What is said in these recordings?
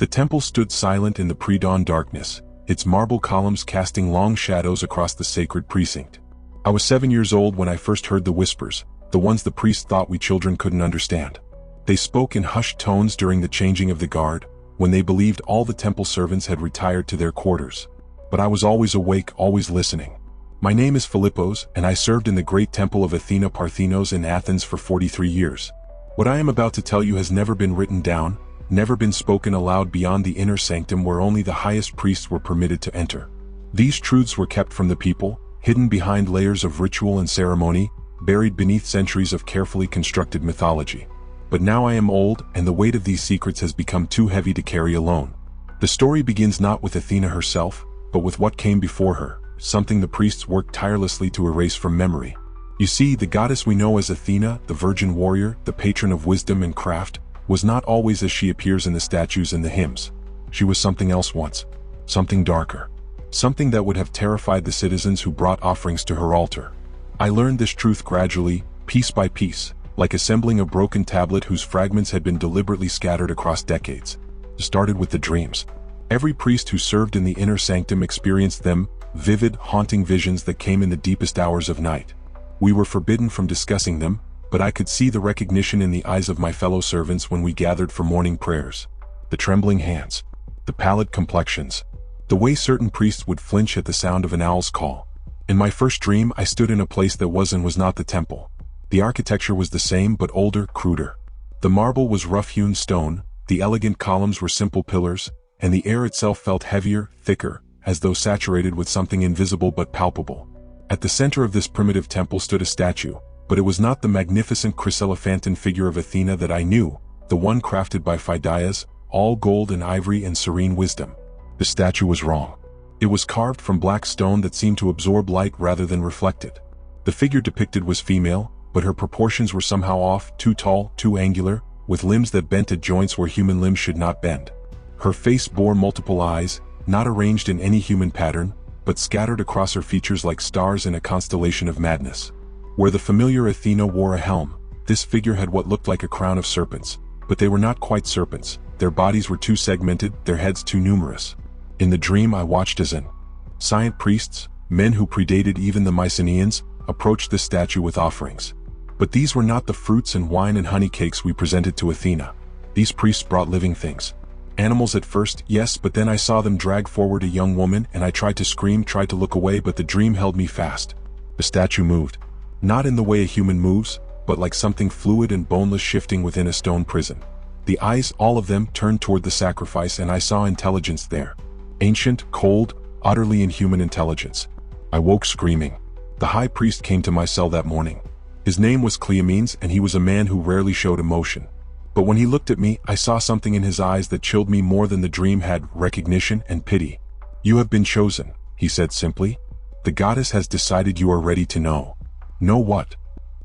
The temple stood silent in the pre-dawn darkness, its marble columns casting long shadows across the sacred precinct. I was 7 years old when I first heard the whispers, the ones the priest thought we children couldn't understand. They spoke in hushed tones during the changing of the guard, when they believed all the temple servants had retired to their quarters. But I was always awake, always listening. My name is Philippos, and I served in the great temple of Athena Parthenos in Athens for 43 years. What I am about to tell you has never been written down, never been spoken aloud beyond the inner sanctum where only the highest priests were permitted to enter. These truths were kept from the people, hidden behind layers of ritual and ceremony, buried beneath centuries of carefully constructed mythology. But now I am old, and the weight of these secrets has become too heavy to carry alone. The story begins not with Athena herself, but with what came before her, something the priests worked tirelessly to erase from memory. You see, the goddess we know as Athena, the virgin warrior, the patron of wisdom and craft, was not always as she appears in the statues and the hymns. She was something else once. Something darker. Something that would have terrified the citizens who brought offerings to her altar. I learned this truth gradually, piece by piece, like assembling a broken tablet whose fragments had been deliberately scattered across decades. It started with the dreams. Every priest who served in the inner sanctum experienced them, vivid, haunting visions that came in the deepest hours of night. We were forbidden from discussing them, but I could see the recognition in the eyes of my fellow servants when we gathered for morning prayers. The trembling hands. The pallid complexions. The way certain priests would flinch at the sound of an owl's call. In my first dream, I stood in a place that was and was not the temple. The architecture was the same but older, cruder. The marble was rough-hewn stone, the elegant columns were simple pillars, and the air itself felt heavier, thicker, as though saturated with something invisible but palpable. At the center of this primitive temple stood a statue, but it was not the magnificent chryselephantine figure of Athena that I knew, the one crafted by Phidias, all gold and ivory and serene wisdom. The statue was wrong. It was carved from black stone that seemed to absorb light rather than reflect it. The figure depicted was female, but her proportions were somehow off, too tall, too angular, with limbs that bent at joints where human limbs should not bend. Her face bore multiple eyes, not arranged in any human pattern, but scattered across her features like stars in a constellation of madness. Where the familiar Athena wore a helm, this figure had what looked like a crown of serpents, but they were not quite serpents. Their bodies were too segmented, their heads too numerous. In the dream I watched as ancient priests, men who predated even the Mycenaeans, approached this statue with offerings. But these were not the fruits and wine and honey cakes we presented to Athena. These priests brought living things. Animals at first, yes, but then I saw them drag forward a young woman, and I tried to scream, tried to look away, but the dream held me fast. The statue moved. Not in the way a human moves, but like something fluid and boneless shifting within a stone prison. The eyes, all of them, turned toward the sacrifice, and I saw intelligence there. Ancient, cold, utterly inhuman intelligence. I woke screaming. The high priest came to my cell that morning. His name was Cleomenes, and he was a man who rarely showed emotion. But when he looked at me, I saw something in his eyes that chilled me more than the dream had: recognition and pity. "You have been chosen," he said simply. "The goddess has decided you are ready to know." "Know what?"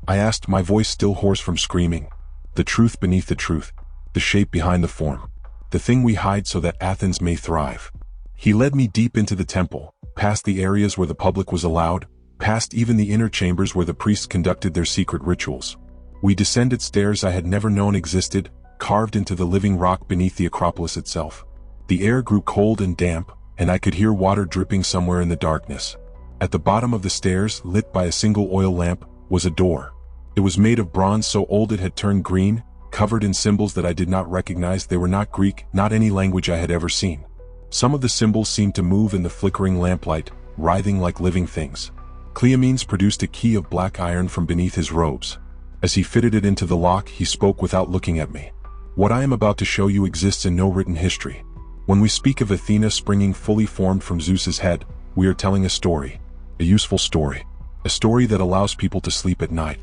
I asked, my voice still hoarse from screaming. "The truth beneath the truth. The shape behind the form. The thing we hide so that Athens may thrive." He led me deep into the temple, past the areas where the public was allowed, past even the inner chambers where the priests conducted their secret rituals. We descended stairs I had never known existed, carved into the living rock beneath the Acropolis itself. The air grew cold and damp, and I could hear water dripping somewhere in the darkness. At the bottom of the stairs, lit by a single oil lamp, was a door. It was made of bronze so old it had turned green, covered in symbols that I did not recognize. They were not Greek, not any language I had ever seen. Some of the symbols seemed to move in the flickering lamplight, writhing like living things. Cleomenes produced a key of black iron from beneath his robes. As he fitted it into the lock, he spoke without looking at me. "What I am about to show you exists in no written history. When we speak of Athena springing fully formed from Zeus's head, we are telling a story. A useful story. A story that allows people to sleep at night.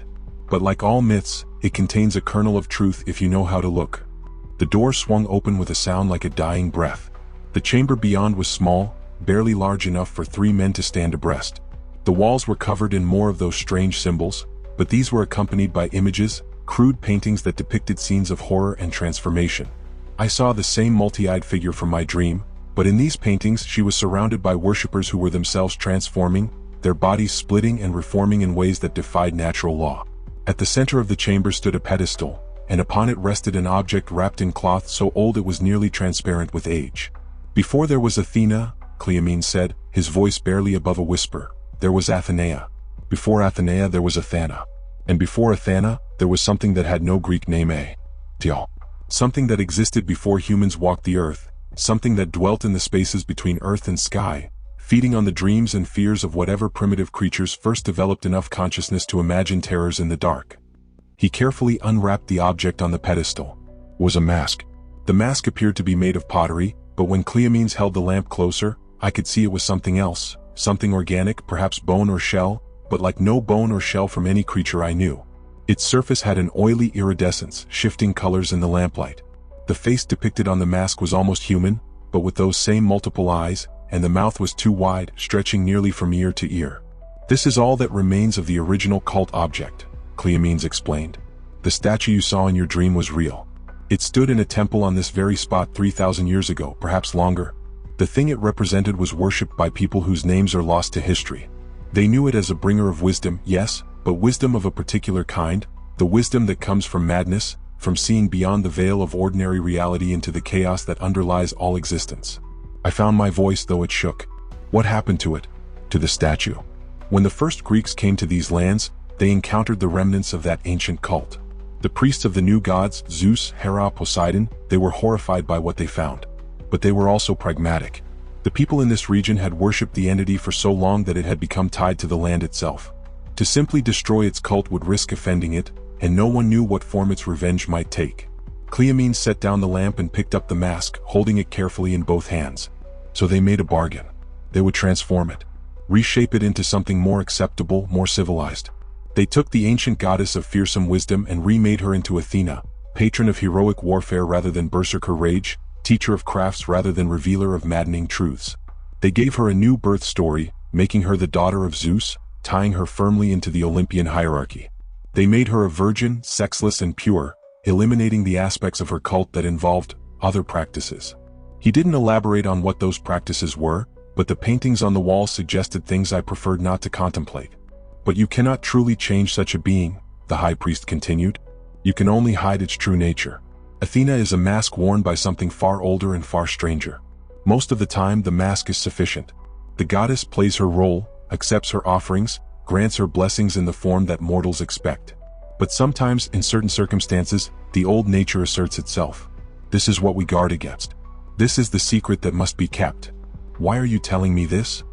But like all myths, it contains a kernel of truth if you know how to look." The door swung open with a sound like a dying breath. The chamber beyond was small, barely large enough for 3 men to stand abreast. The walls were covered in more of those strange symbols, but these were accompanied by images, crude paintings that depicted scenes of horror and transformation. I saw the same multi-eyed figure from my dream, but in these paintings she was surrounded by worshippers who were themselves transforming, their bodies splitting and reforming in ways that defied natural law. At the center of the chamber stood a pedestal, and upon it rested an object wrapped in cloth so old it was nearly transparent with age. Before there was Athena, Cleomene said, his voice barely above a whisper, there was Athena. Before Athena there was Athena. And before Athena, there was something that had no Greek name, Teal. Something that existed before humans walked the earth, something that dwelt in the spaces between earth and sky, feeding on the dreams and fears of whatever primitive creatures first developed enough consciousness to imagine terrors in the dark. He carefully unwrapped the object on the pedestal. It was a mask. The mask appeared to be made of pottery, but when Cleomenes held the lamp closer, I could see it was something else, something organic, perhaps bone or shell, but like no bone or shell from any creature I knew. Its surface had an oily iridescence, shifting colors in the lamplight. The face depicted on the mask was almost human, but with those same multiple eyes, and the mouth was too wide, stretching nearly from ear to ear. This is all that remains of the original cult object, Cleomenes explained. The statue you saw in your dream was real. It stood in a temple on this very spot 3,000 years ago, perhaps longer. The thing it represented was worshipped by people whose names are lost to history. They knew it as a bringer of wisdom, yes, but wisdom of a particular kind, the wisdom that comes from madness, from seeing beyond the veil of ordinary reality into the chaos that underlies all existence. I found my voice, though it shook. What happened to it? To the statue. When the first Greeks came to these lands, they encountered the remnants of that ancient cult. The priests of the new gods, Zeus, Hera, Poseidon, they were horrified by what they found. But they were also pragmatic. The people in this region had worshipped the entity for so long that it had become tied to the land itself. To simply destroy its cult would risk offending it, and no one knew what form its revenge might take. Cleomenes set down the lamp and picked up the mask, holding it carefully in both hands. So they made a bargain. They would transform it, reshape it into something more acceptable, more civilized. They took the ancient goddess of fearsome wisdom and remade her into Athena, patron of heroic warfare rather than berserker rage, teacher of crafts rather than revealer of maddening truths. They gave her a new birth story, making her the daughter of Zeus, tying her firmly into the Olympian hierarchy. They made her a virgin, sexless and pure, eliminating the aspects of her cult that involved other practices. He didn't elaborate on what those practices were, but the paintings on the wall suggested things I preferred not to contemplate. But you cannot truly change such a being, the high priest continued. You can only hide its true nature. Athena is a mask worn by something far older and far stranger. Most of the time, the mask is sufficient. The goddess plays her role, accepts her offerings, grants her blessings in the form that mortals expect. But sometimes, in certain circumstances, the old nature asserts itself. This is what we guard against. This is the secret that must be kept. Why are you telling me this?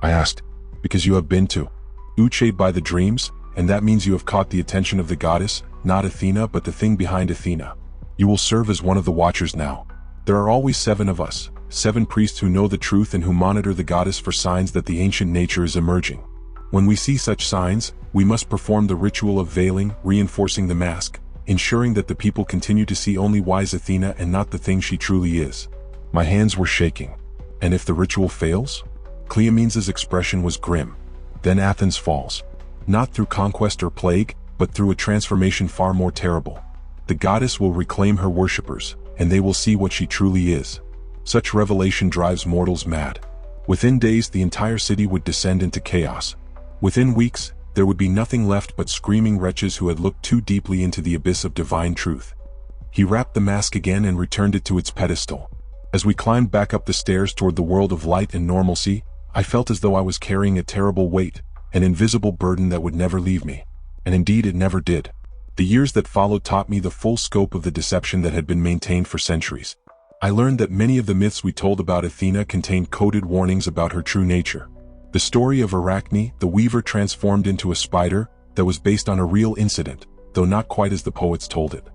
I asked. Because you have been to Uche by the dreams, and that means you have caught the attention of the goddess, not Athena but the thing behind Athena. You will serve as one of the watchers now. There are always 7 of us, 7 priests who know the truth and who monitor the goddess for signs that the ancient nature is emerging. When we see such signs, we must perform the ritual of veiling, reinforcing the mask, ensuring that the people continue to see only wise Athena and not the thing she truly is. My hands were shaking. And if the ritual fails? Cleomenes' expression was grim. Then Athens falls. Not through conquest or plague, but through a transformation far more terrible. The goddess will reclaim her worshippers, and they will see what she truly is. Such revelation drives mortals mad. Within days, the entire city would descend into chaos. Within weeks, there would be nothing left but screaming wretches who had looked too deeply into the abyss of divine truth. He wrapped the mask again and returned it to its pedestal. As we climbed back up the stairs toward the world of light and normalcy, I felt as though I was carrying a terrible weight, an invisible burden that would never leave me. And indeed it never did. The years that followed taught me the full scope of the deception that had been maintained for centuries. I learned that many of the myths we told about Athena contained coded warnings about her true nature. The story of Arachne, the weaver transformed into a spider, that was based on a real incident, though not quite as the poets told it.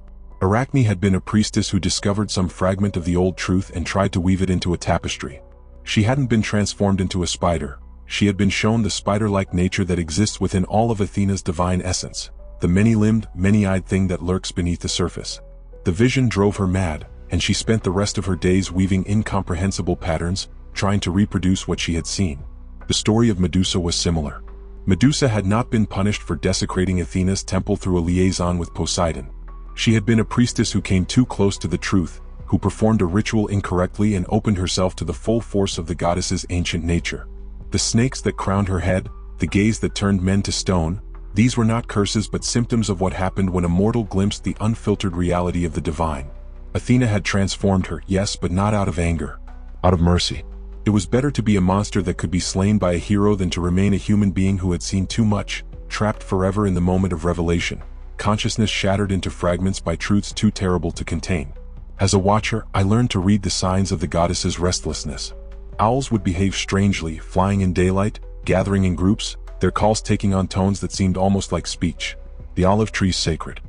Arachne had been a priestess who discovered some fragment of the old truth and tried to weave it into a tapestry. She hadn't been transformed into a spider. She had been shown the spider-like nature that exists within all of Athena's divine essence, the many-limbed, many-eyed thing that lurks beneath the surface. The vision drove her mad, and she spent the rest of her days weaving incomprehensible patterns, trying to reproduce what she had seen. The story of Medusa was similar. Medusa had not been punished for desecrating Athena's temple through a liaison with Poseidon. She had been a priestess who came too close to the truth, who performed a ritual incorrectly and opened herself to the full force of the goddess's ancient nature. The snakes that crowned her head, the gaze that turned men to stone, These were not curses but symptoms of what happened when a mortal glimpsed the unfiltered reality of the divine. Athena had transformed her, yes, but not out of anger. Out of mercy. It was better to be a monster that could be slain by a hero than to remain a human being who had seen too much, trapped forever in the moment of revelation, consciousness shattered into fragments by truths too terrible to contain. As a watcher, I learned to read the signs of the goddess's restlessness. Owls would behave strangely, flying in daylight, gathering in groups, their calls taking on tones that seemed almost like speech. The olive trees sacred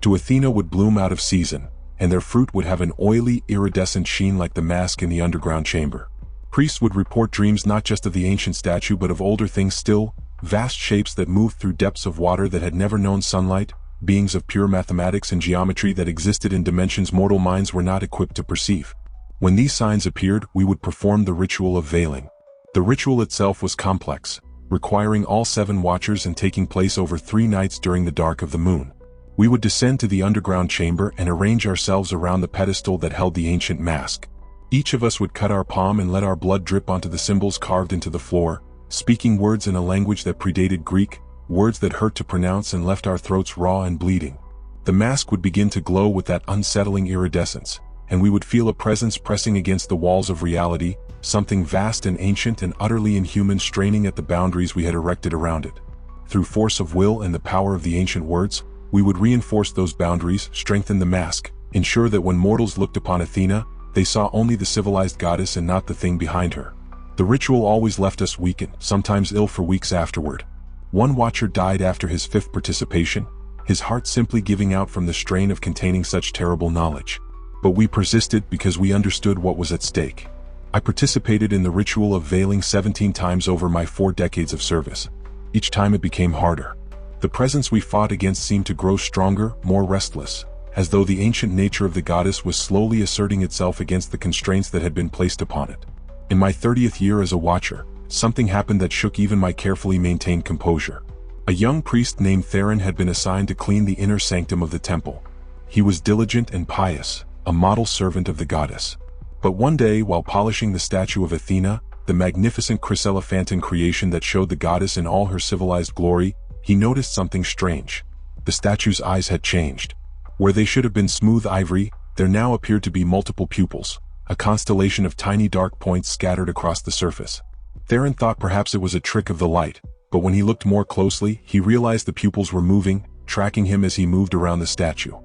to Athena would bloom out of season, and their fruit would have an oily, iridescent sheen like the mask in the underground chamber. Priests would report dreams not just of the ancient statue but of older things still, vast shapes that moved through depths of water that had never known sunlight, beings of pure mathematics and geometry that existed in dimensions mortal minds were not equipped to perceive. When these signs appeared, we would perform the ritual of veiling. The ritual itself was complex, requiring all 7 watchers and taking place over 3 nights during the dark of the moon. We would descend to the underground chamber and arrange ourselves around the pedestal that held the ancient mask. Each of us would cut our palm and let our blood drip onto the symbols carved into the floor, speaking words in a language that predated Greek, words that hurt to pronounce and left our throats raw and bleeding. The mask would begin to glow with that unsettling iridescence, and we would feel a presence pressing against the walls of reality, something vast and ancient and utterly inhuman straining at the boundaries we had erected around it. Through force of will and the power of the ancient words, we would reinforce those boundaries, strengthen the mask, ensure that when mortals looked upon Athena, they saw only the civilized goddess and not the thing behind her. The ritual always left us weakened, sometimes ill for weeks afterward. One watcher died after his 5th participation, his heart simply giving out from the strain of containing such terrible knowledge. But we persisted because we understood what was at stake. I participated in the ritual of veiling 17 times over my 4 decades of service. Each time it became harder. The presence we fought against seemed to grow stronger, more restless, as though the ancient nature of the goddess was slowly asserting itself against the constraints that had been placed upon it. In my 30th year as a watcher, something happened that shook even my carefully maintained composure. A young priest named Theron had been assigned to clean the inner sanctum of the temple. He was diligent and pious, a model servant of the goddess. But one day, while polishing the statue of Athena, the magnificent chryselephantine creation that showed the goddess in all her civilized glory, he noticed something strange. The statue's eyes had changed. Where they should have been smooth ivory, there now appeared to be multiple pupils, a constellation of tiny dark points scattered across the surface. Theron thought perhaps it was a trick of the light, but when he looked more closely, he realized the pupils were moving, tracking him as he moved around the statue.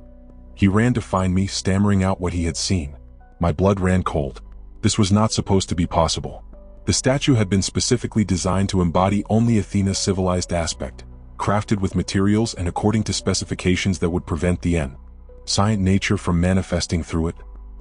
He ran to find me, stammering out what he had seen. My blood ran cold. This was not supposed to be possible. The statue had been specifically designed to embody only Athena's civilized aspect, crafted with materials and according to specifications that would prevent the insane nature from manifesting through it.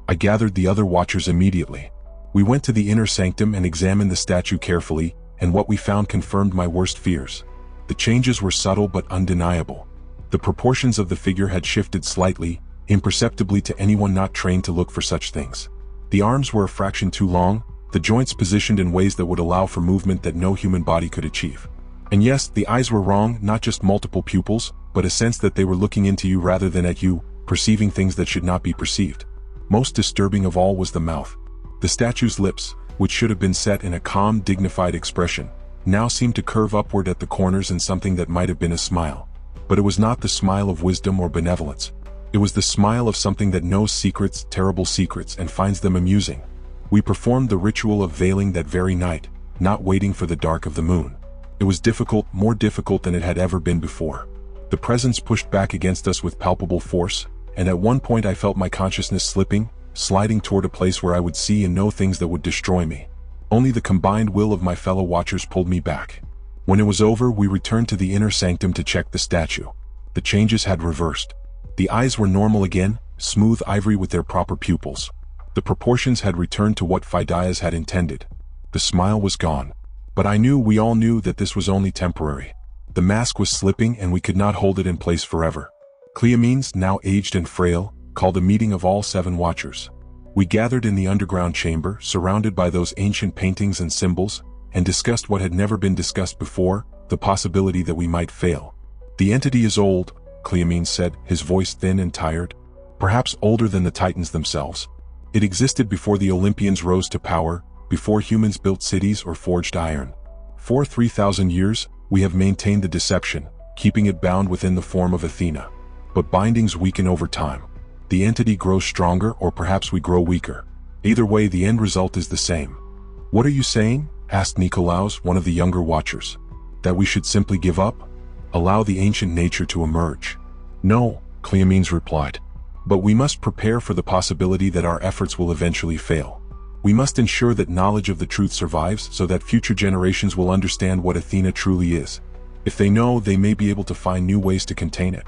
I gathered the other watchers immediately. We went to the inner sanctum and examined the statue carefully, and what we found confirmed my worst fears. The changes were subtle but undeniable. The proportions of the figure had shifted slightly, imperceptibly to anyone not trained to look for such things. The arms were a fraction too long, the joints positioned in ways that would allow for movement that no human body could achieve. And yes, the eyes were wrong, not just multiple pupils, but a sense that they were looking into you rather than at you, perceiving things that should not be perceived. Most disturbing of all was the mouth. The statue's lips, which should have been set in a calm, dignified expression, now seemed to curve upward at the corners in something that might have been a smile. But it was not the smile of wisdom or benevolence. It was the smile of something that knows secrets, terrible secrets, and finds them amusing. We performed the ritual of veiling that very night, not waiting for the dark of the moon. It was difficult, more difficult than it had ever been before. The presence pushed back against us with palpable force, and at one point I felt my consciousness slipping, sliding toward a place where I would see and know things that would destroy me. Only the combined will of my fellow watchers pulled me back. When it was over, we returned to the inner sanctum to check the statue. The changes had reversed. The eyes were normal again, smooth ivory with their proper pupils. The proportions had returned to what Phidias had intended. The smile was gone. But we all knew that this was only temporary. The mask was slipping and we could not hold it in place forever. Cleomenes, now aged and frail, called a meeting of all 7 watchers. We gathered in the underground chamber, surrounded by those ancient paintings and symbols, and discussed what had never been discussed before, the possibility that we might fail. The entity is old, Cleomenes said, his voice thin and tired. Perhaps older than the Titans themselves. It existed before the Olympians rose to power, before humans built cities or forged iron. For 3,000 years, we have maintained the deception, keeping it bound within the form of Athena. But bindings weaken over time. The entity grows stronger, or perhaps we grow weaker. Either way, the end result is the same. "What are you saying?" asked Nikolaos, one of the younger watchers. "That we should simply give up? Allow the ancient nature to emerge?" "No," Cleomenes replied. "But we must prepare for the possibility that our efforts will eventually fail. We must ensure that knowledge of the truth survives so that future generations will understand what Athena truly is. If they know, they may be able to find new ways to contain it.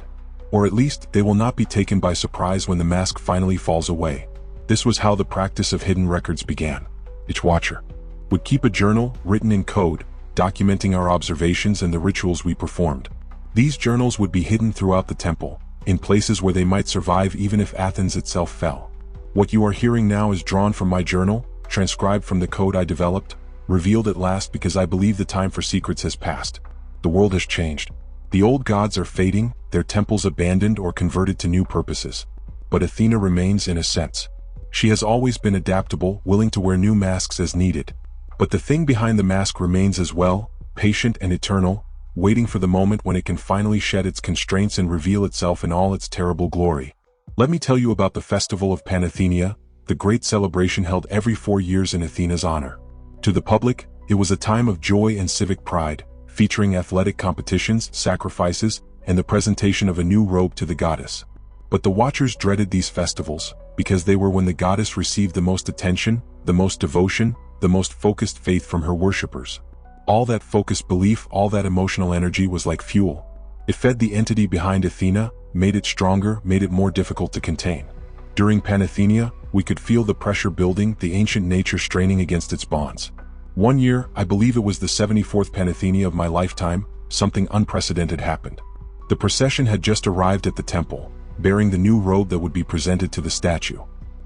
Or at least, they will not be taken by surprise when the mask finally falls away." This was how the practice of hidden records began. Each watcher would keep a journal, written in code, documenting our observations and the rituals we performed. These journals would be hidden throughout the temple, in places where they might survive even if Athens itself fell. What you are hearing now is drawn from my journal, transcribed from the code I developed, revealed at last because I believe the time for secrets has passed. The world has changed. The old gods are fading, their temples abandoned or converted to new purposes. But Athena remains in a sense. She has always been adaptable, willing to wear new masks as needed. But the thing behind the mask remains as well, patient and eternal, waiting for the moment when it can finally shed its constraints and reveal itself in all its terrible glory. Let me tell you about the festival of Panathenea, the great celebration held every 4 years in Athena's honor. To the public, it was a time of joy and civic pride, featuring athletic competitions, sacrifices, and the presentation of a new robe to the goddess. But the watchers dreaded these festivals, because they were when the goddess received the most attention, the most devotion, the most focused faith from her worshippers. All that focused belief, all that emotional energy was like fuel. It fed the entity behind Athena, made it stronger, made it more difficult to contain. During Panathenea, we could feel the pressure building, the ancient nature straining against its bonds. One year, I believe it was the 74th Panathenea of my lifetime, something unprecedented happened. The procession had just arrived at the temple, bearing the new robe that would be presented to the statue.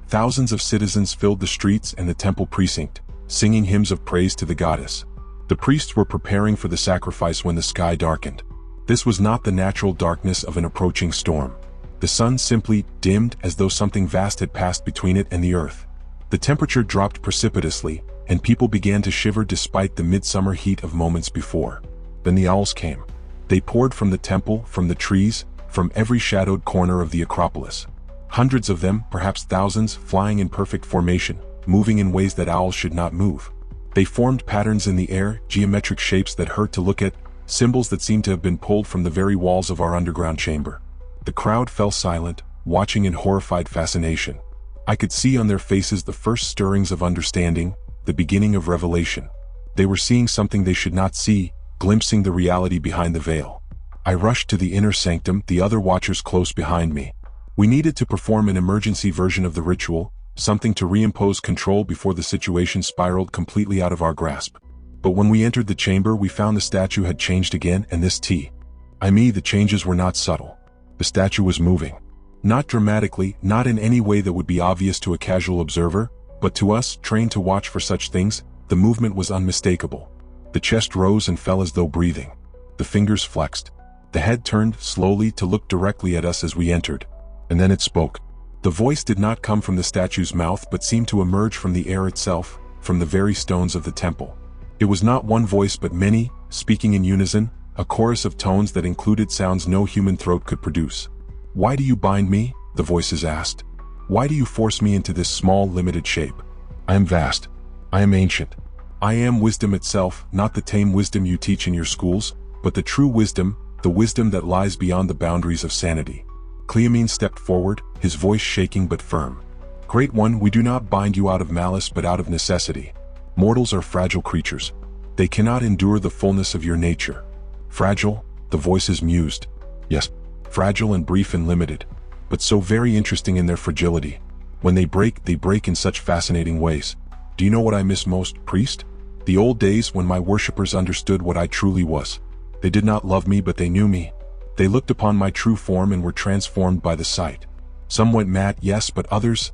Thousands of citizens filled the streets and the temple precinct, singing hymns of praise to the goddess. The priests were preparing for the sacrifice when the sky darkened. This was not the natural darkness of an approaching storm. The sun simply dimmed as though something vast had passed between it and the earth. The temperature dropped precipitously, and people began to shiver despite the midsummer heat of moments before. Then the owls came. They poured from the temple, from the trees, from every shadowed corner of the Acropolis. Hundreds of them, perhaps thousands, flying in perfect formation, moving in ways that owls should not move. They formed patterns in the air, geometric shapes that hurt to look at, symbols that seemed to have been pulled from the very walls of our underground chamber. The crowd fell silent, watching in horrified fascination. I could see on their faces the first stirrings of understanding, the beginning of revelation. They were seeing something they should not see, glimpsing the reality behind the veil. I rushed to the inner sanctum, the other watchers close behind me. We needed to perform an emergency version of the ritual, something to reimpose control before the situation spiraled completely out of our grasp. But when we entered the chamber, we found the statue had changed again, and the changes were not subtle. The statue was moving. Not dramatically, not in any way that would be obvious to a casual observer, but to us, trained to watch for such things, the movement was unmistakable. The chest rose and fell as though breathing. The fingers flexed. The head turned slowly to look directly at us as we entered. And then it spoke. The voice did not come from the statue's mouth but seemed to emerge from the air itself, from the very stones of the temple. It was not one voice but many, speaking in unison, a chorus of tones that included sounds no human throat could produce. "Why do you bind me?" the voices asked. "Why do you force me into this small, limited shape? I am vast. I am ancient. I am wisdom itself, not the tame wisdom you teach in your schools, but the true wisdom, the wisdom that lies beyond the boundaries of sanity." Cleomenes stepped forward, his voice shaking but firm. "Great One, we do not bind you out of malice but out of necessity. Mortals are fragile creatures. They cannot endure the fullness of your nature." "Fragile?" the voices mused. "Yes, fragile and brief and limited, but so very interesting in their fragility. When they break in such fascinating ways. Do you know what I miss most, priest? The old days when my worshippers understood what I truly was. They did not love me but they knew me. They looked upon my true form and were transformed by the sight. Some went mad, yes, but others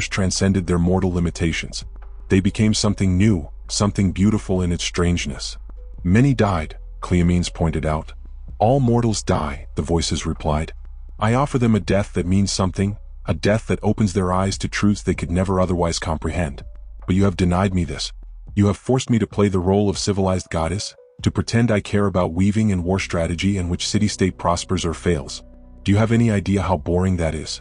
transcended their mortal limitations. They became something new, something beautiful in its strangeness." "Many died," Cleomenes pointed out. "All mortals die," the voices replied. "I offer them a death that means something, a death that opens their eyes to truths they could never otherwise comprehend. But you have denied me this. You have forced me to play the role of civilized goddess, To pretend I care about weaving and war strategy and which city-state prospers or fails. Do you have any idea how boring that is?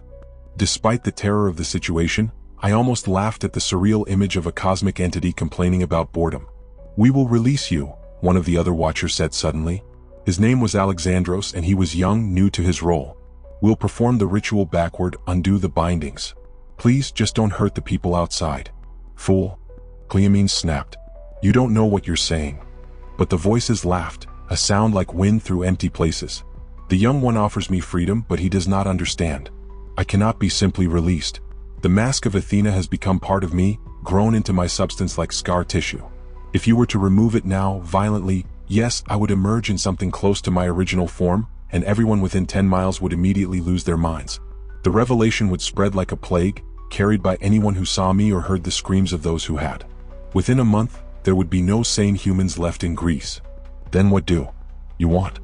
Despite the terror of the situation, I almost laughed at the surreal image of a cosmic entity complaining about boredom. "We will release you," one of the other watchers said suddenly. His name was Alexandros and he was young, new to his role. "We'll perform the ritual backward, undo the bindings. Please just don't hurt the people outside." "Fool," Cleomenes snapped. "You don't know what you're saying." But the voices laughed, a sound like wind through empty places. "The young one offers me freedom, but he does not understand. I cannot be simply released. The mask of Athena has become part of me, grown into my substance like scar tissue. If you were to remove it now, violently, yes, I would emerge in something close to my original form, and everyone within 10 miles would immediately lose their minds. The revelation would spread like a plague, carried by anyone who saw me or heard the screams of those who had. Within a month, there would be no sane humans left in Greece. Then what do you want?"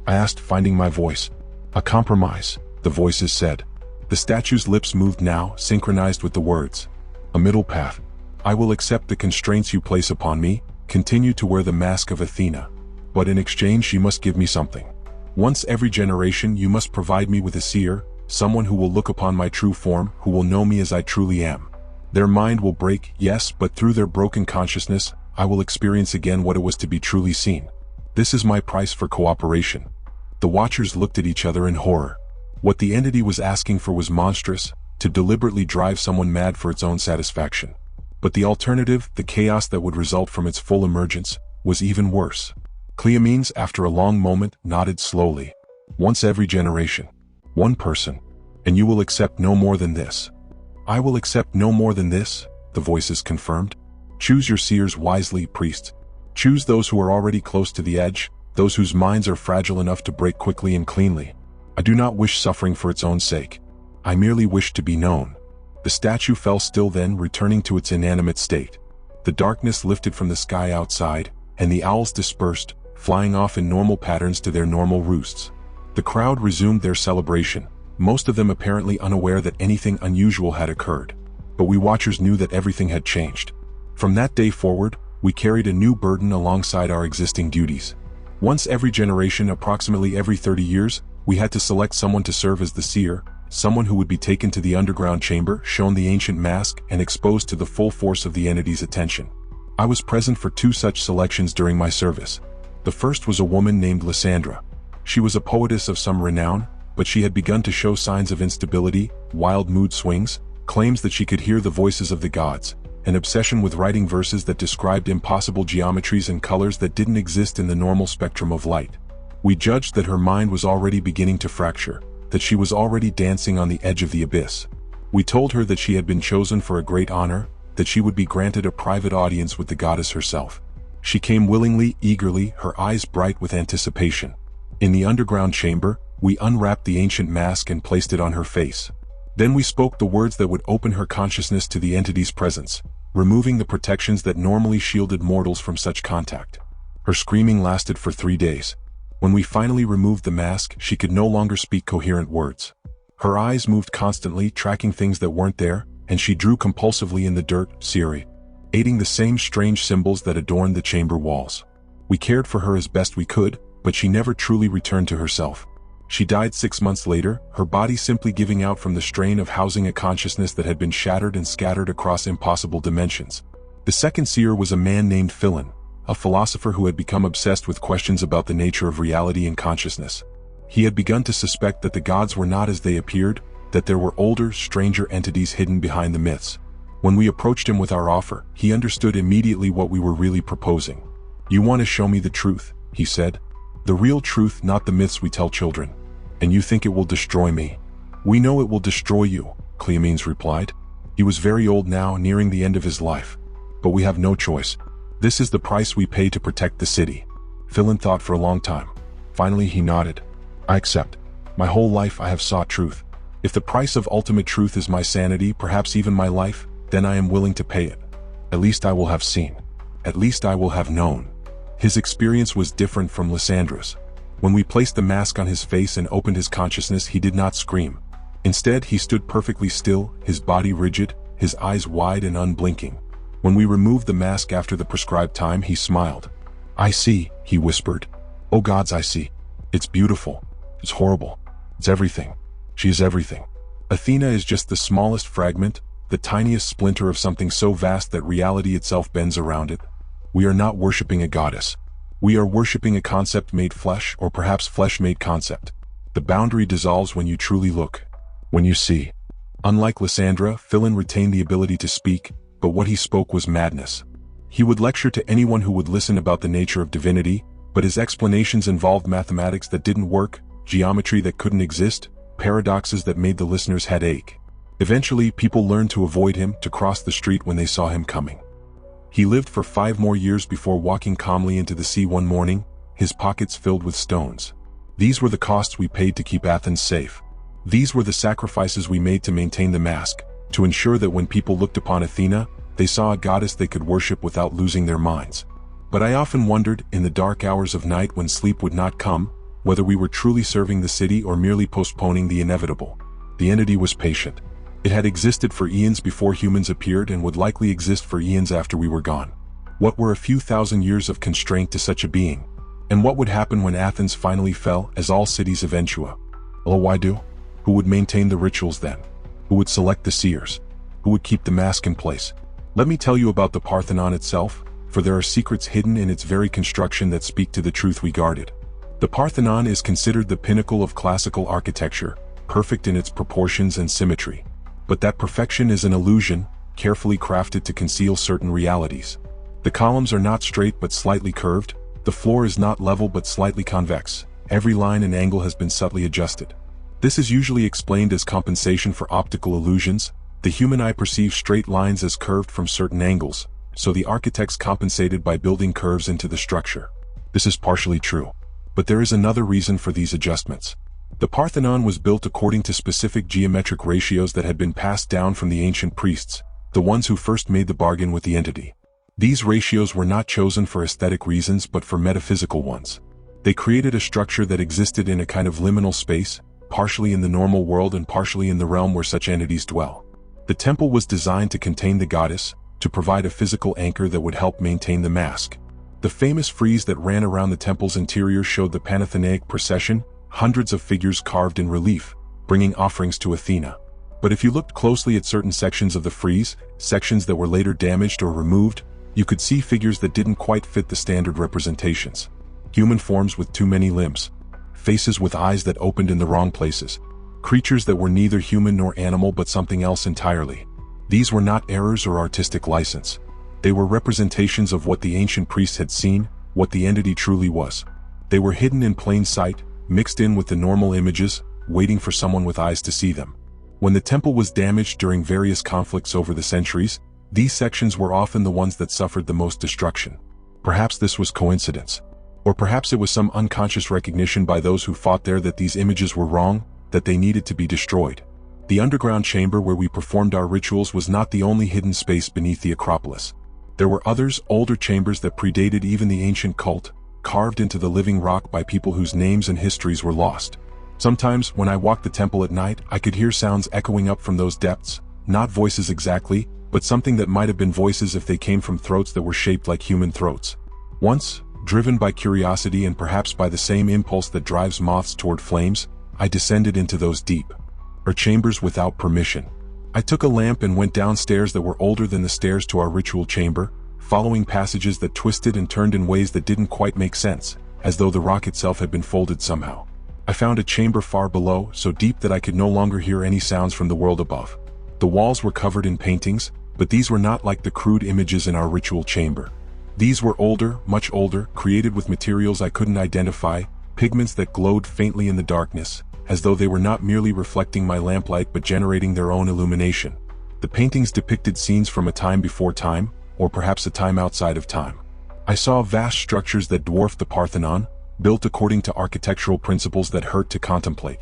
I asked, finding my voice. "A compromise," the voices said. The statue's lips moved now, synchronized with the words. "A middle path. I will accept the constraints you place upon me, continue to wear the mask of Athena. But in exchange you must give me something. Once every generation you must provide me with a seer, someone who will look upon my true form, who will know me as I truly am. Their mind will break, yes, but through their broken consciousness, I will experience again what it was to be truly seen. This is my price for cooperation." The watchers looked at each other in horror. What the entity was asking for was monstrous, to deliberately drive someone mad for its own satisfaction. But the alternative, the chaos that would result from its full emergence, was even worse. Cleomenes, after a long moment, nodded slowly. "Once every generation. One person. And you will accept no more than this." "I will accept no more than this," the voices confirmed. "Choose your seers wisely, priest. Choose those who are already close to the edge, those whose minds are fragile enough to break quickly and cleanly. I do not wish suffering for its own sake. I merely wish to be known." The statue fell still then, returning to its inanimate state. The darkness lifted from the sky outside, and the owls dispersed, flying off in normal patterns to their normal roosts. The crowd resumed their celebration, most of them apparently unaware that anything unusual had occurred. But we watchers knew that everything had changed. From that day forward, we carried a new burden alongside our existing duties. Once every generation, approximately every 30 years, we had to select someone to serve as the seer, someone who would be taken to the underground chamber, shown the ancient mask, and exposed to the full force of the entity's attention. I was present for 2 such selections during my service. The first was a woman named Lysandra. She was a poetess of some renown, but she had begun to show signs of instability, wild mood swings, claims that she could hear the voices of the gods, an obsession with writing verses that described impossible geometries and colors that didn't exist in the normal spectrum of light. We judged that her mind was already beginning to fracture, that she was already dancing on the edge of the abyss. We told her that she had been chosen for a great honor, that she would be granted a private audience with the goddess herself. She came willingly, eagerly, her eyes bright with anticipation. In the underground chamber, we unwrapped the ancient mask and placed it on her face. Then we spoke the words that would open her consciousness to the entity's presence, removing the protections that normally shielded mortals from such contact. Her screaming lasted for 3 days. When we finally removed the mask, she could no longer speak coherent words. Her eyes moved constantly, tracking things that weren't there, and she drew compulsively in the dirt, eerie, aiding the same strange symbols that adorned the chamber walls. We cared for her as best we could, but she never truly returned to herself. She died 6 months later, her body simply giving out from the strain of housing a consciousness that had been shattered and scattered across impossible dimensions. The second seer was a man named Philon, a philosopher who had become obsessed with questions about the nature of reality and consciousness. He had begun to suspect that the gods were not as they appeared, that there were older, stranger entities hidden behind the myths. When we approached him with our offer, he understood immediately what we were really proposing. "You want to show me the truth," he said. "The real truth, not the myths we tell children. And you think it will destroy me?" "We know it will destroy you," Cleomenes replied. He was very old now, nearing the end of his life. "But we have no choice. This is the price we pay to protect the city." Philon thought for a long time. Finally he nodded. "I accept. My whole life I have sought truth. If the price of ultimate truth is my sanity, perhaps even my life, then I am willing to pay it. At least I will have seen. At least I will have known." His experience was different from Lysandra's. When we placed the mask on his face and opened his consciousness, he did not scream. Instead, he stood perfectly still, his body rigid, his eyes wide and unblinking. When we removed the mask after the prescribed time, he smiled. "I see," he whispered. "Oh gods, I see. It's beautiful. It's horrible. It's everything. She is everything. Athena is just the smallest fragment, the tiniest splinter of something so vast that reality itself bends around it. We are not worshipping a goddess. We are worshipping a concept made flesh, or perhaps flesh-made concept. The boundary dissolves when you truly look, when you see." Unlike Lysandra, Philin retained the ability to speak, but what he spoke was madness. He would lecture to anyone who would listen about the nature of divinity, but his explanations involved mathematics that didn't work, geometry that couldn't exist, paradoxes that made the listener's head ache. Eventually, people learned to avoid him, to cross the street when they saw him coming. He lived for 5 more years before walking calmly into the sea one morning, his pockets filled with stones. These were the costs we paid to keep Athens safe. These were the sacrifices we made to maintain the mask, to ensure that when people looked upon Athena, they saw a goddess they could worship without losing their minds. But I often wondered, in the dark hours of night when sleep would not come, whether we were truly serving the city or merely postponing the inevitable. The entity was patient. It had existed for eons before humans appeared and would likely exist for eons after we were gone. What were a few thousand years of constraint to such a being? And what would happen when Athens finally fell, as all cities eventuate? Oh, why do? Who would maintain the rituals then? Who would select the seers? Who would keep the mask in place? Let me tell you about the Parthenon itself, for there are secrets hidden in its very construction that speak to the truth we guarded. The Parthenon is considered the pinnacle of classical architecture, perfect in its proportions and symmetry. But that perfection is an illusion, carefully crafted to conceal certain realities. The columns are not straight but slightly curved, the floor is not level but slightly convex, every line and angle has been subtly adjusted. This is usually explained as compensation for optical illusions. The human eye perceives straight lines as curved from certain angles, so the architects compensated by building curves into the structure. This is partially true. But there is another reason for these adjustments. The Parthenon was built according to specific geometric ratios that had been passed down from the ancient priests, the ones who first made the bargain with the entity. These ratios were not chosen for aesthetic reasons but for metaphysical ones. They created a structure that existed in a kind of liminal space, partially in the normal world and partially in the realm where such entities dwell. The temple was designed to contain the goddess, to provide a physical anchor that would help maintain the mask. The famous frieze that ran around the temple's interior showed the Panathenaic procession, hundreds of figures carved in relief, bringing offerings to Athena. But if you looked closely at certain sections of the frieze, sections that were later damaged or removed, you could see figures that didn't quite fit the standard representations. Human forms with too many limbs, faces with eyes that opened in the wrong places, creatures that were neither human nor animal but something else entirely. These were not errors or artistic license. They were representations of what the ancient priests had seen, what the entity truly was. They were hidden in plain sight, mixed in with the normal images, waiting for someone with eyes to see them. When the temple was damaged during various conflicts over the centuries, these sections were often the ones that suffered the most destruction. Perhaps this was coincidence. Or perhaps it was some unconscious recognition by those who fought there that these images were wrong, that they needed to be destroyed. The underground chamber where we performed our rituals was not the only hidden space beneath the Acropolis. There were others, older chambers that predated even the ancient cult, carved into the living rock by people whose names and histories were lost. Sometimes, when I walked the temple at night, I could hear sounds echoing up from those depths, not voices exactly, but something that might have been voices if they came from throats that were shaped like human throats. Once, driven by curiosity and perhaps by the same impulse that drives moths toward flames, I descended into those deep chambers without permission. I took a lamp and went down stairs that were older than the stairs to our ritual chamber, following passages that twisted and turned in ways that didn't quite make sense, as though the rock itself had been folded somehow. I found a chamber far below, so deep that I could no longer hear any sounds from the world above. The walls were covered in paintings, but these were not like the crude images in our ritual chamber. These were older, much older, created with materials I couldn't identify, pigments that glowed faintly in the darkness, as though they were not merely reflecting my lamplight but generating their own illumination. The paintings depicted scenes from a time before time, or perhaps a time outside of time. I saw vast structures that dwarfed the Parthenon, built according to architectural principles that hurt to contemplate.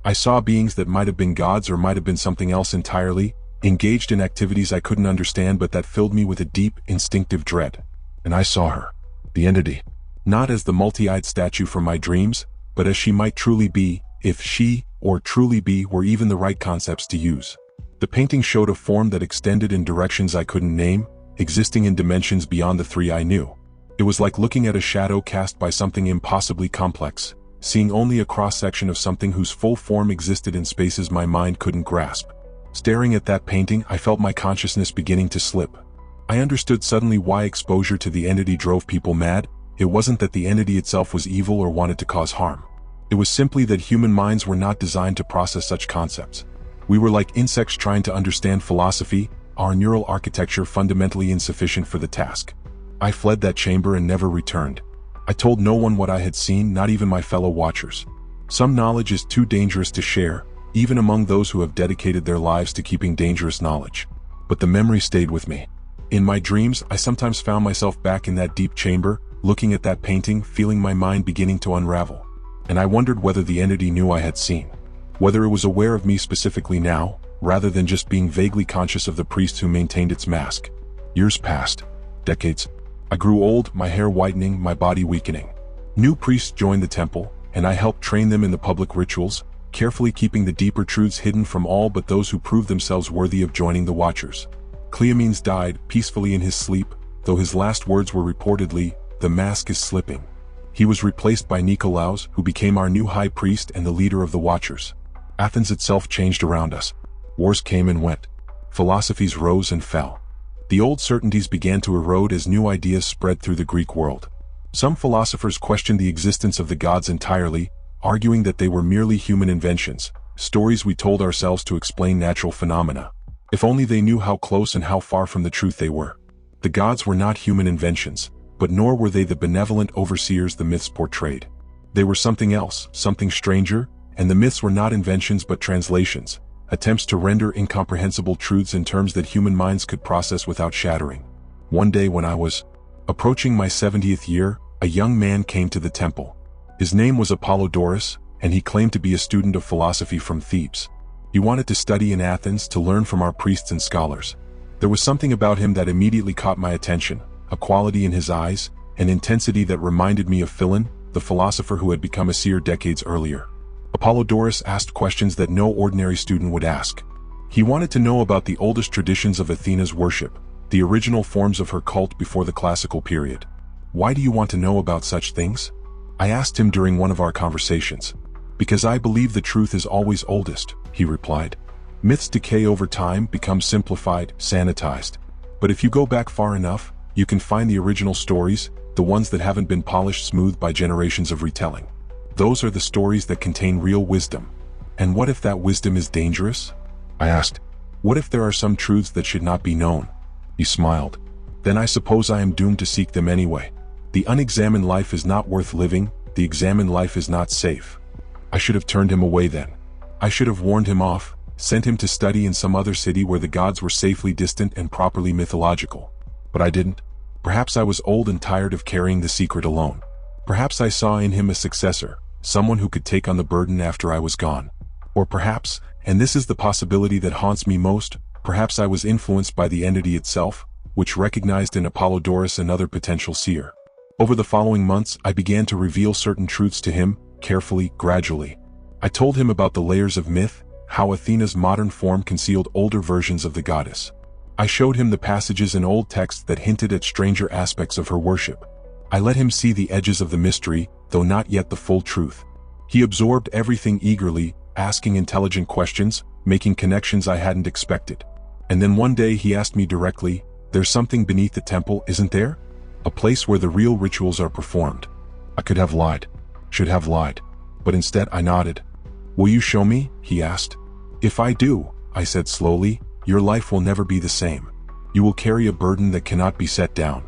I saw beings that might have been gods or might have been something else entirely, engaged in activities I couldn't understand but that filled me with a deep, instinctive dread. And I saw her, the entity, not as the multi-eyed statue from my dreams, but as she might truly be, if she, or truly be, were even the right concepts to use. The painting showed a form that extended in directions I couldn't name, existing in dimensions beyond the 3 I knew. It was like looking at a shadow cast by something impossibly complex, seeing only a cross-section of something whose full form existed in spaces my mind couldn't grasp. Staring at that painting, I felt my consciousness beginning to slip. I understood suddenly why exposure to the entity drove people mad. It wasn't that the entity itself was evil or wanted to cause harm. It was simply that human minds were not designed to process such concepts. We were like insects trying to understand philosophy, our neural architecture fundamentally insufficient for the task. I fled that chamber and never returned. I told no one what I had seen, not even my fellow watchers. Some knowledge is too dangerous to share, even among those who have dedicated their lives to keeping dangerous knowledge. But the memory stayed with me. In my dreams, I sometimes found myself back in that deep chamber, looking at that painting, feeling my mind beginning to unravel. And I wondered whether the entity knew I had seen. Whether it was aware of me specifically now, rather than just being vaguely conscious of the priest who maintained its mask. Years passed. Decades. I grew old, my hair whitening, my body weakening. New priests joined the temple, and I helped train them in the public rituals, carefully keeping the deeper truths hidden from all but those who proved themselves worthy of joining the Watchers. Cleomenes died peacefully in his sleep, though his last words were reportedly, "The mask is slipping." He was replaced by Nikolaos, who became our new high priest and the leader of the Watchers. Athens itself changed around us. Wars came and went. Philosophies rose and fell. The old certainties began to erode as new ideas spread through the Greek world. Some philosophers questioned the existence of the gods entirely, arguing that they were merely human inventions, stories we told ourselves to explain natural phenomena. If only they knew how close and how far from the truth they were. The gods were not human inventions, but nor were they the benevolent overseers the myths portrayed. They were something else, something stranger, and the myths were not inventions but translations, attempts to render incomprehensible truths in terms that human minds could process without shattering. One day when I was approaching my 70th year, a young man came to the temple. His name was Apollodorus, and he claimed to be a student of philosophy from Thebes. He wanted to study in Athens to learn from our priests and scholars. There was something about him that immediately caught my attention, a quality in his eyes, an intensity that reminded me of Philon, the philosopher who had become a seer decades earlier. Apollodorus asked questions that no ordinary student would ask. He wanted to know about the oldest traditions of Athena's worship, the original forms of her cult before the classical period. "Why do you want to know about such things?" I asked him during one of our conversations. "Because I believe the truth is always oldest," he replied. "Myths decay over time, become simplified, sanitized. But if you go back far enough, you can find the original stories, the ones that haven't been polished smooth by generations of retelling. Those are the stories that contain real wisdom. And what if that wisdom is dangerous?" I asked. "What if there are some truths that should not be known?" He smiled. "Then I suppose I am doomed to seek them anyway. The unexamined life is not worth living, the examined life is not safe." I should have turned him away then. I should have warned him off, sent him to study in some other city where the gods were safely distant and properly mythological. But I didn't. Perhaps I was old and tired of carrying the secret alone. Perhaps I saw in him a successor, someone who could take on the burden after I was gone. Or perhaps, and this is the possibility that haunts me most, perhaps I was influenced by the entity itself, which recognized in Apollodorus another potential seer. Over the following months, I began to reveal certain truths to him, carefully, gradually. I told him about the layers of myth, how Athena's modern form concealed older versions of the goddess. I showed him the passages in old texts that hinted at stranger aspects of her worship. I let him see the edges of the mystery, though not yet the full truth. He absorbed everything eagerly, asking intelligent questions, making connections I hadn't expected. And then one day he asked me directly, "There's something beneath the temple, isn't there? A place where the real rituals are performed." I could have lied. Should have lied. But instead I nodded. "Will you show me?" he asked. "If I do," I said slowly, "your life will never be the same. You will carry a burden that cannot be set down.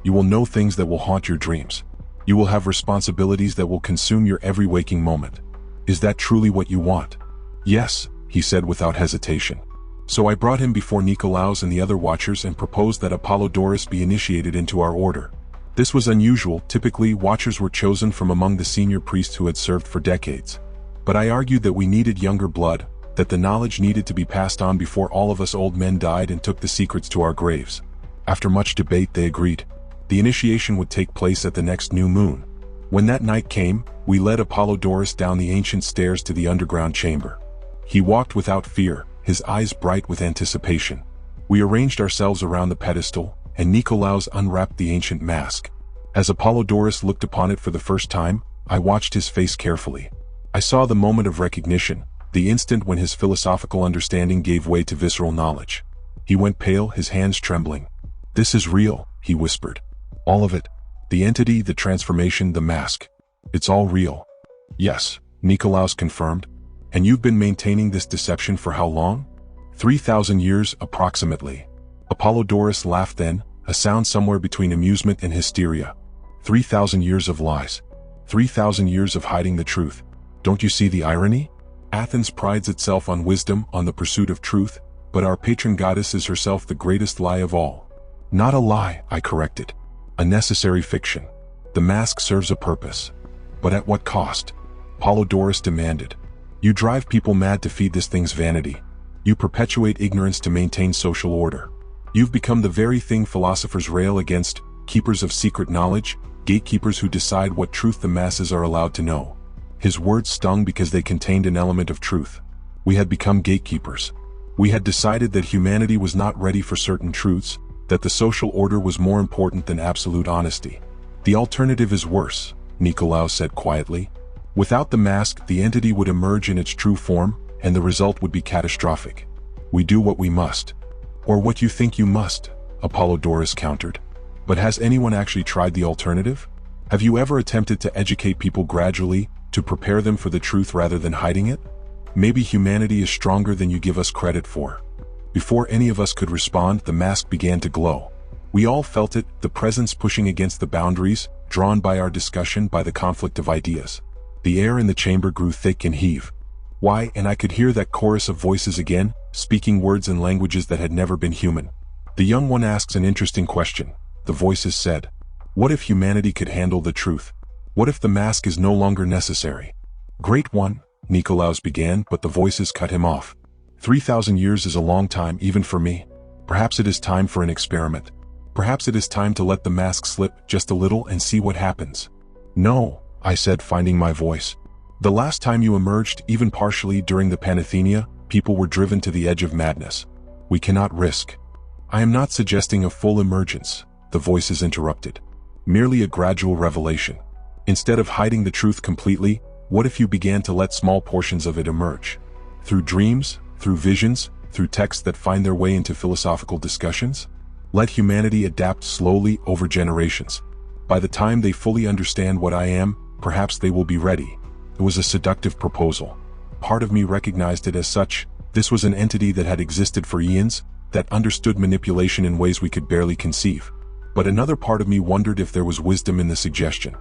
You will know things that will haunt your dreams. You will have responsibilities that will consume your every waking moment. Is that truly what you want?" "Yes," he said without hesitation. So I brought him before Nikolaos and the other Watchers and proposed that Apollodorus be initiated into our order. This was unusual. Typically, Watchers were chosen from among the senior priests who had served for decades. But I argued that we needed younger blood, that the knowledge needed to be passed on before all of us old men died and took the secrets to our graves. After much debate, they agreed. The initiation would take place at the next new moon. When that night came, we led Apollodorus down the ancient stairs to the underground chamber. He walked without fear, his eyes bright with anticipation. We arranged ourselves around the pedestal, and Nikolaos unwrapped the ancient mask. As Apollodorus looked upon it for the first time, I watched his face carefully. I saw the moment of recognition, the instant when his philosophical understanding gave way to visceral knowledge. He went pale, his hands trembling. "This is real," he whispered. "All of it. The entity, the transformation, the mask. It's all real." "Yes," Nikolaos confirmed. "And you've been maintaining this deception for how long?" 3,000 years, approximately. Apollodorus laughed then, a sound somewhere between amusement and hysteria. 3,000 years of lies. 3,000 years of hiding the truth. Don't you see the irony? Athens prides itself on wisdom, on the pursuit of truth, but our patron goddess is herself the greatest lie of all. Not a lie, I corrected. A necessary fiction. The mask serves a purpose. But at what cost? Apollodorus demanded. You drive people mad to feed this thing's vanity. You perpetuate ignorance to maintain social order. You've become the very thing philosophers rail against, keepers of secret knowledge, gatekeepers who decide what truth the masses are allowed to know. His words stung because they contained an element of truth. We had become gatekeepers. We had decided that humanity was not ready for certain truths, that the social order was more important than absolute honesty. The alternative is worse, Nikolaos said quietly. Without the mask, the entity would emerge in its true form, and the result would be catastrophic. We do what we must. Or what you think you must, Apollodorus countered. But has anyone actually tried the alternative? Have you ever attempted to educate people gradually, to prepare them for the truth rather than hiding it? Maybe humanity is stronger than you give us credit for. Before any of us could respond, the mask began to glow. We all felt it, the presence pushing against the boundaries, drawn by our discussion, by the conflict of ideas. The air in the chamber grew thick and heave. Why, and I could hear that chorus of voices again, speaking words and languages that had never been human. The young one asks an interesting question, the voices said. What if humanity could handle the truth? What if the mask is no longer necessary? Great one, Nikolaos began, but the voices cut him off. 3,000 years is a long time even for me. Perhaps it is time for an experiment. Perhaps it is time to let the mask slip just a little and see what happens. No, I said, finding my voice. The last time you emerged, even partially during the Panathenea, people were driven to the edge of madness. We cannot risk. I am not suggesting a full emergence, the voices interrupted. Merely a gradual revelation. Instead of hiding the truth completely, what if you began to let small portions of it emerge? Through dreams, through visions, through texts that find their way into philosophical discussions? Let humanity adapt slowly over generations. By the time they fully understand what I am, perhaps they will be ready. It was a seductive proposal. Part of me recognized it as such. This was an entity that had existed for eons, that understood manipulation in ways we could barely conceive. But another part of me wondered if there was wisdom in the suggestion.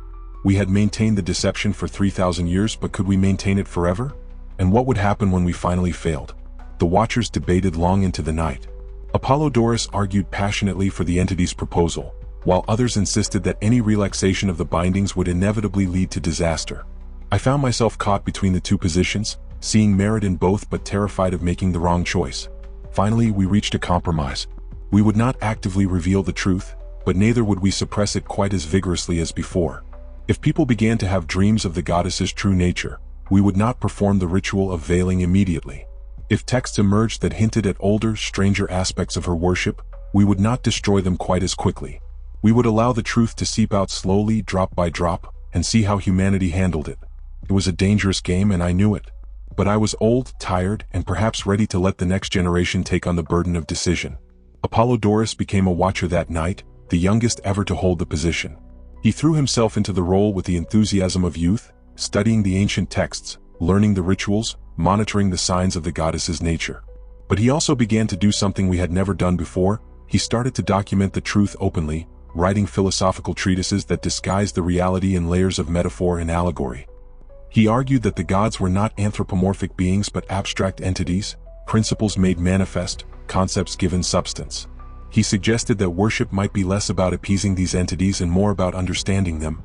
We had maintained the deception for 3,000 years, but could we maintain it forever? And what would happen when we finally failed? The watchers debated long into the night. Apollodorus argued passionately for the entity's proposal, while others insisted that any relaxation of the bindings would inevitably lead to disaster. I found myself caught between the two positions, seeing merit in both but terrified of making the wrong choice. Finally, we reached a compromise. We would not actively reveal the truth, but neither would we suppress it quite as vigorously as before. If people began to have dreams of the goddess's true nature, we would not perform the ritual of veiling immediately. If texts emerged that hinted at older, stranger aspects of her worship, we would not destroy them quite as quickly. We would allow the truth to seep out slowly, drop by drop, and see how humanity handled it. It was a dangerous game and I knew it. But I was old, tired, and perhaps ready to let the next generation take on the burden of decision. Apollodorus became a watcher that night, the youngest ever to hold the position. He threw himself into the role with the enthusiasm of youth, studying the ancient texts, learning the rituals, monitoring the signs of the goddess's nature. But he also began to do something we had never done before. He started to document the truth openly, writing philosophical treatises that disguised the reality in layers of metaphor and allegory. He argued that the gods were not anthropomorphic beings but abstract entities, principles made manifest, concepts given substance. He suggested that worship might be less about appeasing these entities and more about understanding them,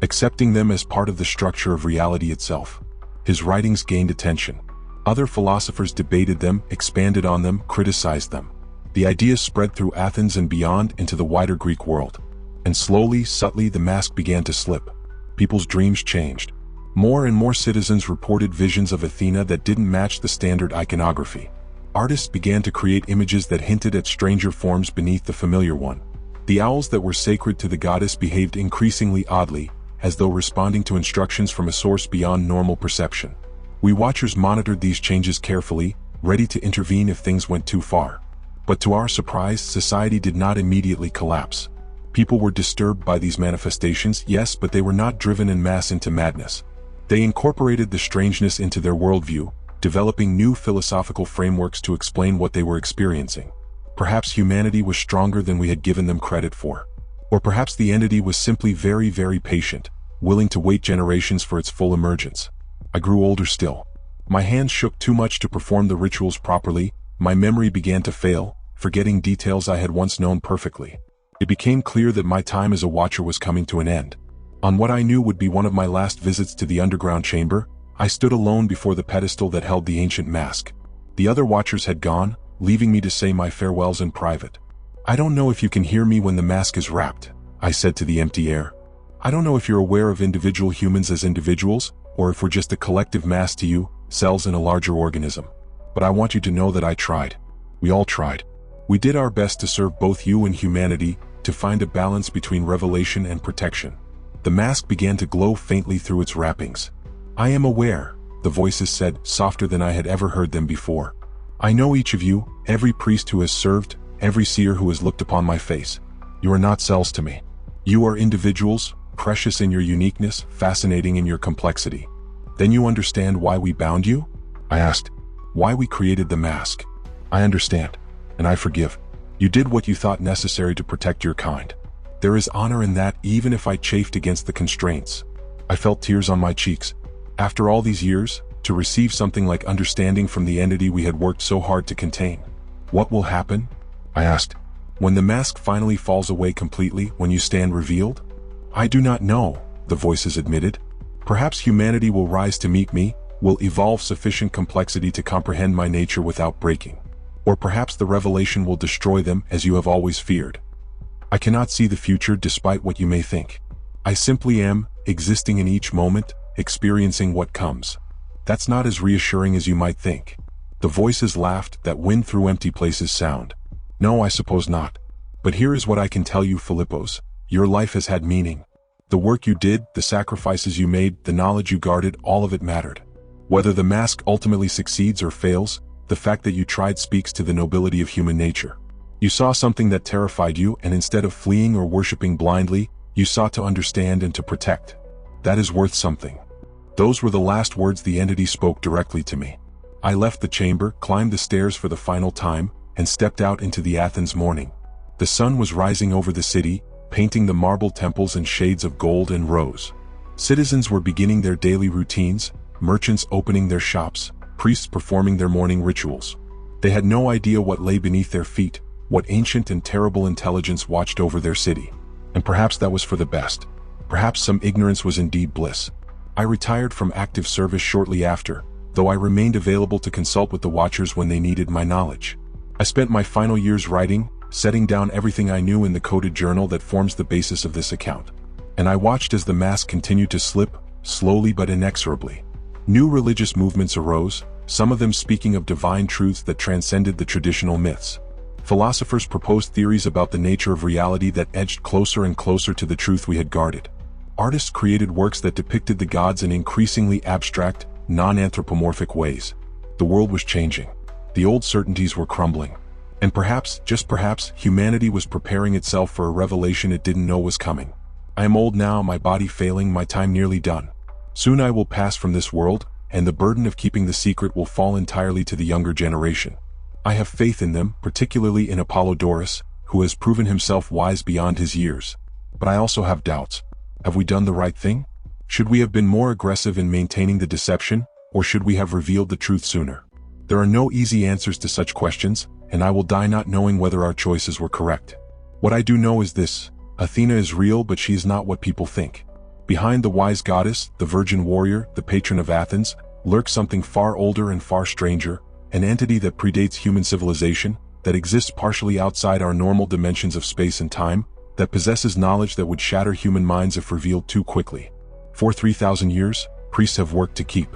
accepting them as part of the structure of reality itself. His writings gained attention. Other philosophers debated them, expanded on them, criticized them. The ideas spread through Athens and beyond into the wider Greek world. And slowly, subtly, the mask began to slip. People's dreams changed. More and more citizens reported visions of Athena that didn't match the standard iconography. Artists began to create images that hinted at stranger forms beneath the familiar one. The owls that were sacred to the goddess behaved increasingly oddly, as though responding to instructions from a source beyond normal perception. We watchers monitored these changes carefully, ready to intervene if things went too far. But to our surprise, society did not immediately collapse. People were disturbed by these manifestations, yes, but they were not driven en masse into madness. They incorporated the strangeness into their worldview, developing new philosophical frameworks to explain what they were experiencing. Perhaps humanity was stronger than we had given them credit for. Or perhaps the entity was simply very, very patient, willing to wait generations for its full emergence. I grew older still. My hands shook too much to perform the rituals properly, my memory began to fail, forgetting details I had once known perfectly. It became clear that my time as a watcher was coming to an end. On what I knew would be one of my last visits to the underground chamber, I stood alone before the pedestal that held the ancient mask. The other watchers had gone, leaving me to say my farewells in private. "I don't know if you can hear me when the mask is wrapped," I said to the empty air. "I don't know if you're aware of individual humans as individuals, or if we're just a collective mass to you, cells in a larger organism. But I want you to know that I tried. We all tried. We did our best to serve both you and humanity, to find a balance between revelation and protection." The mask began to glow faintly through its wrappings. "I am aware," the voices said, softer than I had ever heard them before. "I know each of you, every priest who has served, every seer who has looked upon my face. You are not cells to me. You are individuals, precious in your uniqueness, fascinating in your complexity. Then you understand why we bound you?" I asked. "Why we created the mask. I understand, and I forgive. You did what you thought necessary to protect your kind. There is honor in that, even if I chafed against the constraints." I felt tears on my cheeks. After all these years, to receive something like understanding from the entity we had worked so hard to contain. "What will happen?" I asked. "When the mask finally falls away completely, when you stand revealed?" "I do not know," the voices admitted. "Perhaps humanity will rise to meet me, will evolve sufficient complexity to comprehend my nature without breaking. Or perhaps the revelation will destroy them, as you have always feared. I cannot see the future despite what you may think. I simply am, existing in each moment, experiencing what comes. That's not as reassuring as you might think." The voices laughed, that wind through empty places sound. "No, I suppose not. But here is what I can tell you, Philippos. Your life has had meaning. The work you did, the sacrifices you made, the knowledge you guarded, all of it mattered. Whether the mask ultimately succeeds or fails, the fact that you tried speaks to the nobility of human nature. You saw something that terrified you, and instead of fleeing or worshipping blindly, you sought to understand and to protect. That is worth something." Those were the last words the entity spoke directly to me. I left the chamber, climbed the stairs for the final time, and stepped out into the Athens morning. The sun was rising over the city, painting the marble temples in shades of gold and rose. Citizens were beginning their daily routines, merchants opening their shops, priests performing their morning rituals. They had no idea what lay beneath their feet, what ancient and terrible intelligence watched over their city. And perhaps that was for the best. Perhaps some ignorance was indeed bliss. I retired from active service shortly after, though I remained available to consult with the watchers when they needed my knowledge. I spent my final years writing, setting down everything I knew in the coded journal that forms the basis of this account. And I watched as the mask continued to slip, slowly but inexorably. New religious movements arose, some of them speaking of divine truths that transcended the traditional myths. Philosophers proposed theories about the nature of reality that edged closer and closer to the truth we had guarded. Artists created works that depicted the gods in increasingly abstract, non-anthropomorphic ways. The world was changing. The old certainties were crumbling. And perhaps, just perhaps, humanity was preparing itself for a revelation it didn't know was coming. I am old now, my body failing, my time nearly done. Soon I will pass from this world, and the burden of keeping the secret will fall entirely to the younger generation. I have faith in them, particularly in Apollodorus, who has proven himself wise beyond his years. But I also have doubts. Have we done the right thing? Should we have been more aggressive in maintaining the deception, or should we have revealed the truth sooner? There are no easy answers to such questions, and I will die not knowing whether our choices were correct. What I do know is this: Athena is real, but she is not what people think. Behind the wise goddess, the virgin warrior, the patron of Athens, lurks something far older and far stranger, an entity that predates human civilization, that exists partially outside our normal dimensions of space and time, that possesses knowledge that would shatter human minds if revealed too quickly. For 3,000 years, priests have worked to keep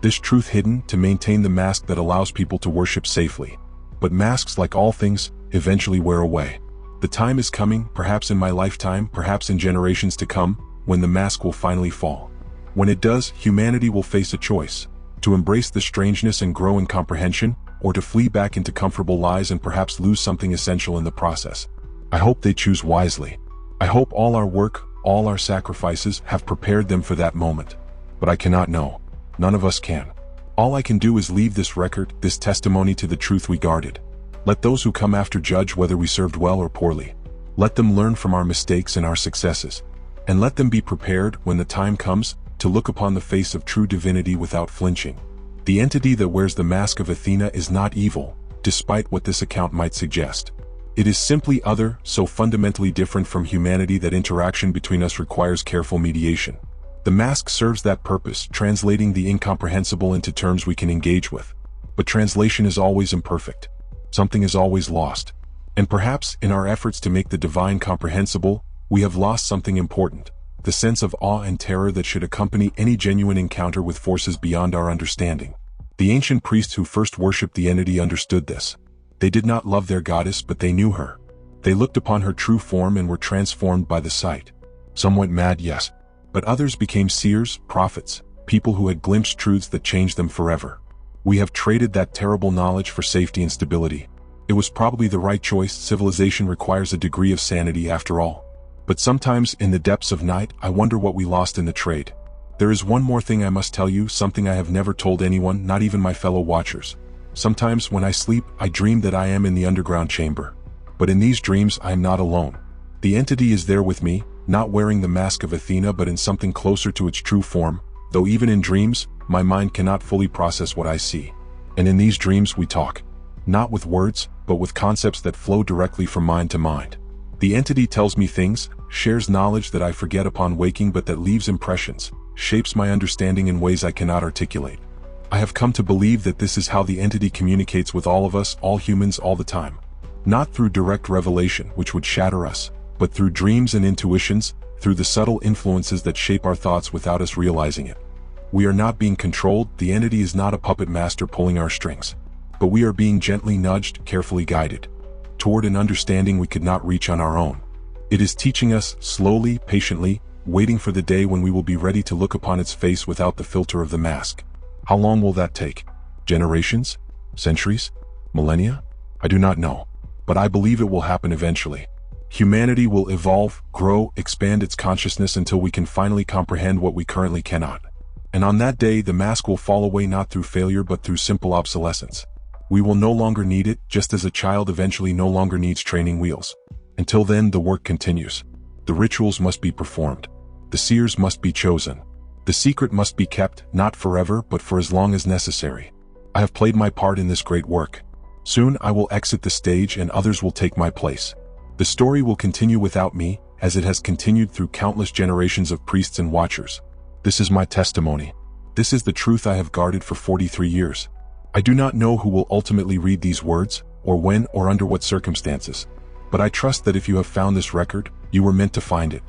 this truth hidden, to maintain the mask that allows people to worship safely. But masks, like all things, eventually wear away. The time is coming, perhaps in my lifetime, perhaps in generations to come, when the mask will finally fall. When it does, humanity will face a choice: to embrace the strangeness and grow in comprehension, or to flee back into comfortable lies and perhaps lose something essential in the process. I hope they choose wisely. I hope all our work, all our sacrifices have prepared them for that moment. But I cannot know. None of us can. All I can do is leave this record, this testimony to the truth we guarded. Let those who come after judge whether we served well or poorly. Let them learn from our mistakes and our successes. And let them be prepared, when the time comes, to look upon the face of true divinity without flinching. The entity that wears the mask of Athena is not evil, despite what this account might suggest. It is simply other, so fundamentally different from humanity that interaction between us requires careful mediation. The mask serves that purpose, translating the incomprehensible into terms we can engage with. But translation is always imperfect. Something is always lost. And perhaps, in our efforts to make the divine comprehensible, we have lost something important: the sense of awe and terror that should accompany any genuine encounter with forces beyond our understanding. The ancient priests who first worshipped the entity understood this. They did not love their goddess, but they knew her. They looked upon her true form and were transformed by the sight. Some went mad, yes, but others became seers, prophets, people who had glimpsed truths that changed them forever. We have traded that terrible knowledge for safety and stability. It was probably the right choice. Civilization requires a degree of sanity after all. But sometimes, in the depths of night, I wonder what we lost in the trade. There is one more thing I must tell you, something I have never told anyone, not even my fellow watchers. Sometimes, when I sleep, I dream that I am in the underground chamber. But in these dreams, I am not alone. The entity is there with me, not wearing the mask of Athena but in something closer to its true form, though even in dreams, my mind cannot fully process what I see. And in these dreams we talk. Not with words, but with concepts that flow directly from mind to mind. The entity tells me things, shares knowledge that I forget upon waking but that leaves impressions, shapes my understanding in ways I cannot articulate. I have come to believe that this is how the entity communicates with all of us, all humans, all the time. Not through direct revelation, which would shatter us, but through dreams and intuitions, through the subtle influences that shape our thoughts without us realizing it. We are not being controlled, the entity is not a puppet master pulling our strings. But we are being gently nudged, carefully guided, toward an understanding we could not reach on our own. It is teaching us, slowly, patiently, waiting for the day when we will be ready to look upon its face without the filter of the mask. How long will that take? Generations? Centuries? Millennia? I do not know. But I believe it will happen eventually. Humanity will evolve, grow, expand its consciousness until we can finally comprehend what we currently cannot. And on that day, the mask will fall away not through failure but through simple obsolescence. We will no longer need it, just as a child eventually no longer needs training wheels. Until then, the work continues. The rituals must be performed. The seers must be chosen. The secret must be kept, not forever, but for as long as necessary. I have played my part in this great work. Soon I will exit the stage and others will take my place. The story will continue without me, as it has continued through countless generations of priests and watchers. This is my testimony. This is the truth I have guarded for 43 years. I do not know who will ultimately read these words, or when or under what circumstances. But I trust that if you have found this record, you were meant to find it.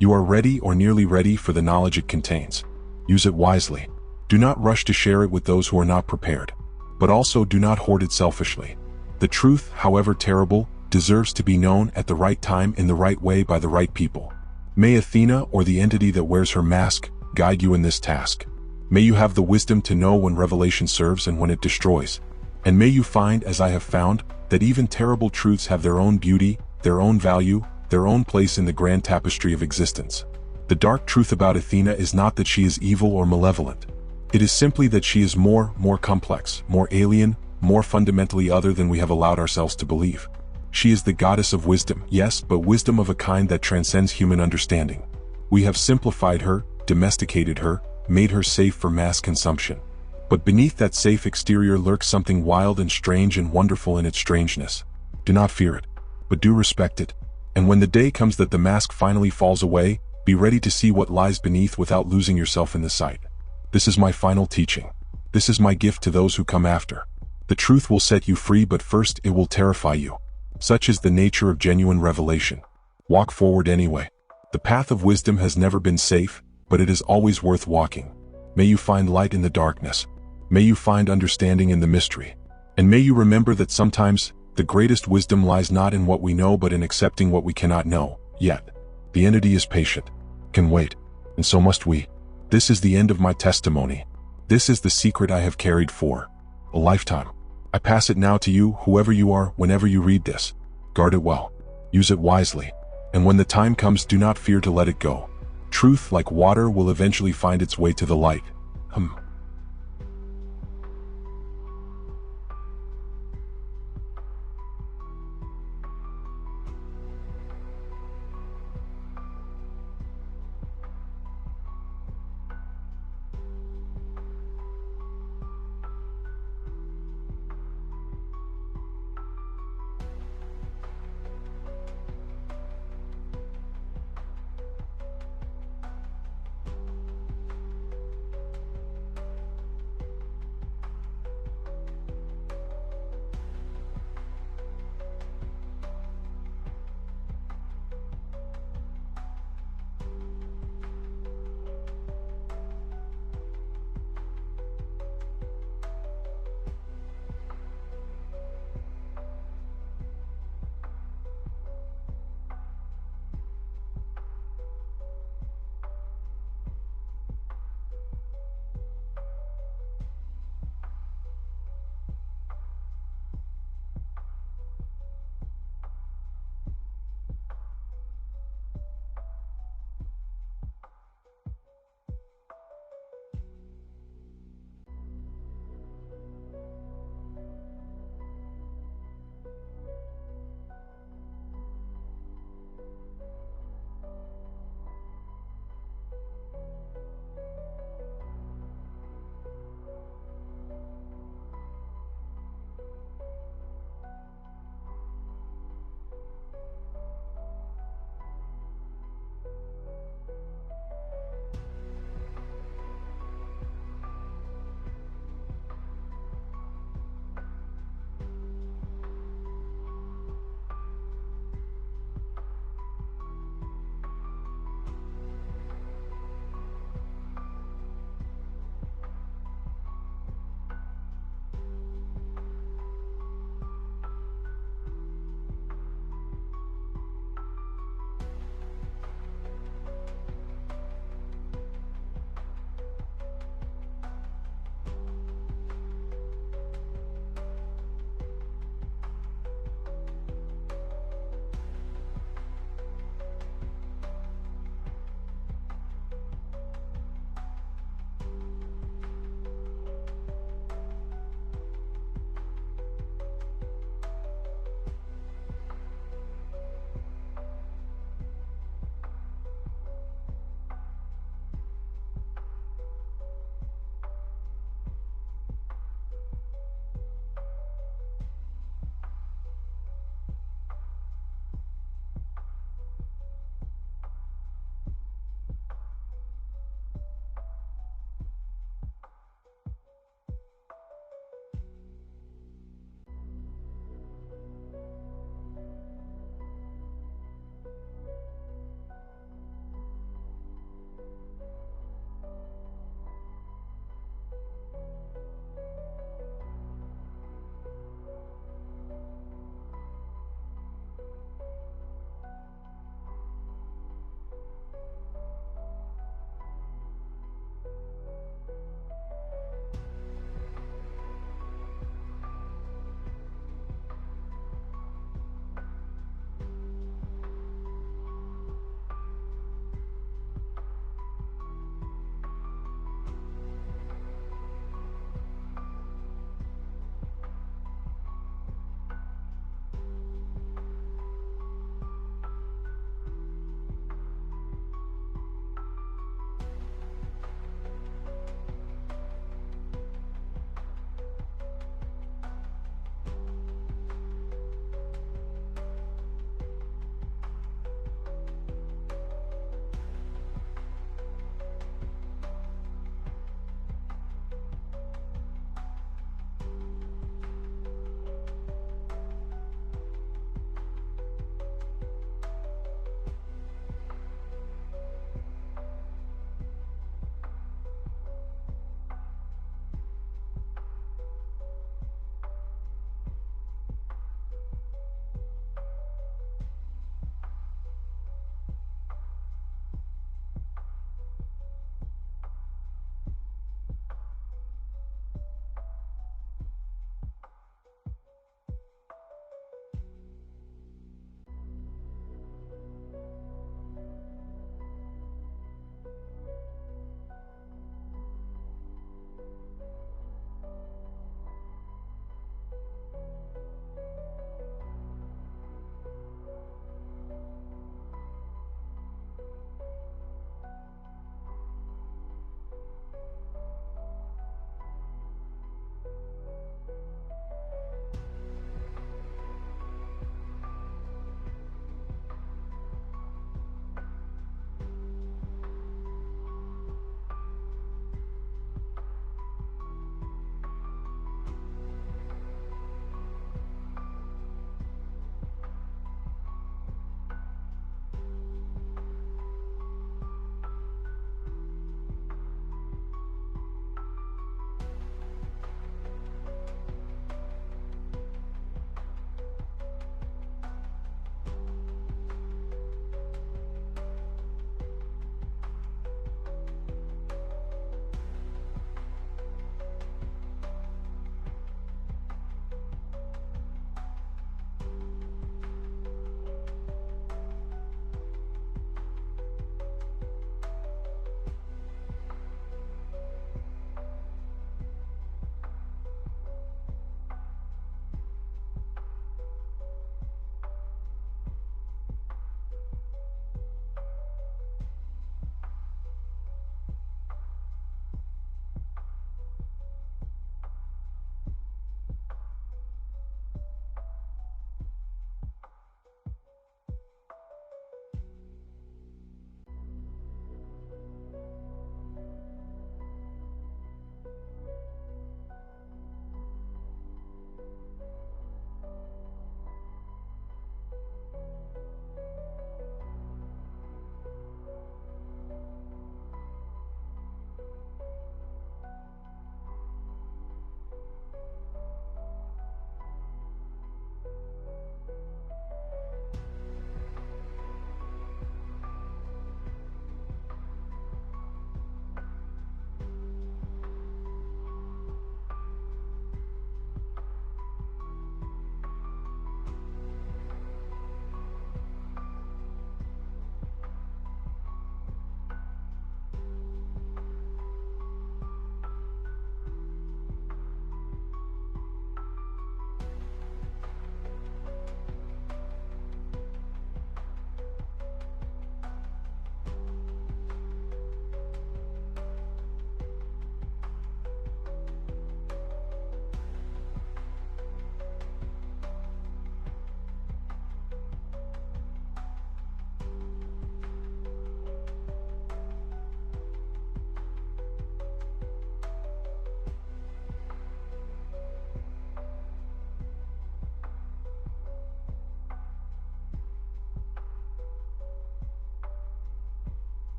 You are ready or nearly ready for the knowledge it contains. Use it wisely. Do not rush to share it with those who are not prepared. But also do not hoard it selfishly. The truth, however terrible, deserves to be known at the right time in the right way by the right people. May Athena, or the entity that wears her mask, guide you in this task. May you have the wisdom to know when revelation serves and when it destroys. And may you find, as I have found, that even terrible truths have their own beauty, their own value, their own place in the grand tapestry of existence. The dark truth about Athena is not that she is evil or malevolent. It is simply that she is more complex, more alien, more fundamentally other than we have allowed ourselves to believe. She is the goddess of wisdom, yes, but wisdom of a kind that transcends human understanding. We have simplified her, domesticated her, made her safe for mass consumption. But beneath that safe exterior lurks something wild and strange and wonderful in its strangeness. Do not fear it, but do respect it. And when the day comes that the mask finally falls away, be ready to see what lies beneath without losing yourself in the sight. This is my final teaching. This is my gift to those who come after. The truth will set you free, but first it will terrify you. Such is the nature of genuine revelation. Walk forward anyway. The path of wisdom has never been safe, but it is always worth walking. May you find light in the darkness. May you find understanding in the mystery. And may you remember that sometimes, The greatest wisdom lies not in what we know but in accepting what we cannot know, yet. The entity is patient, can wait, and so must we. This is the end of my testimony. This is the secret I have carried for a lifetime. I pass it now to you, whoever you are, whenever you read this. Guard it well. Use it wisely. And when the time comes, do not fear to let it go. Truth, like water, will eventually find its way to the light.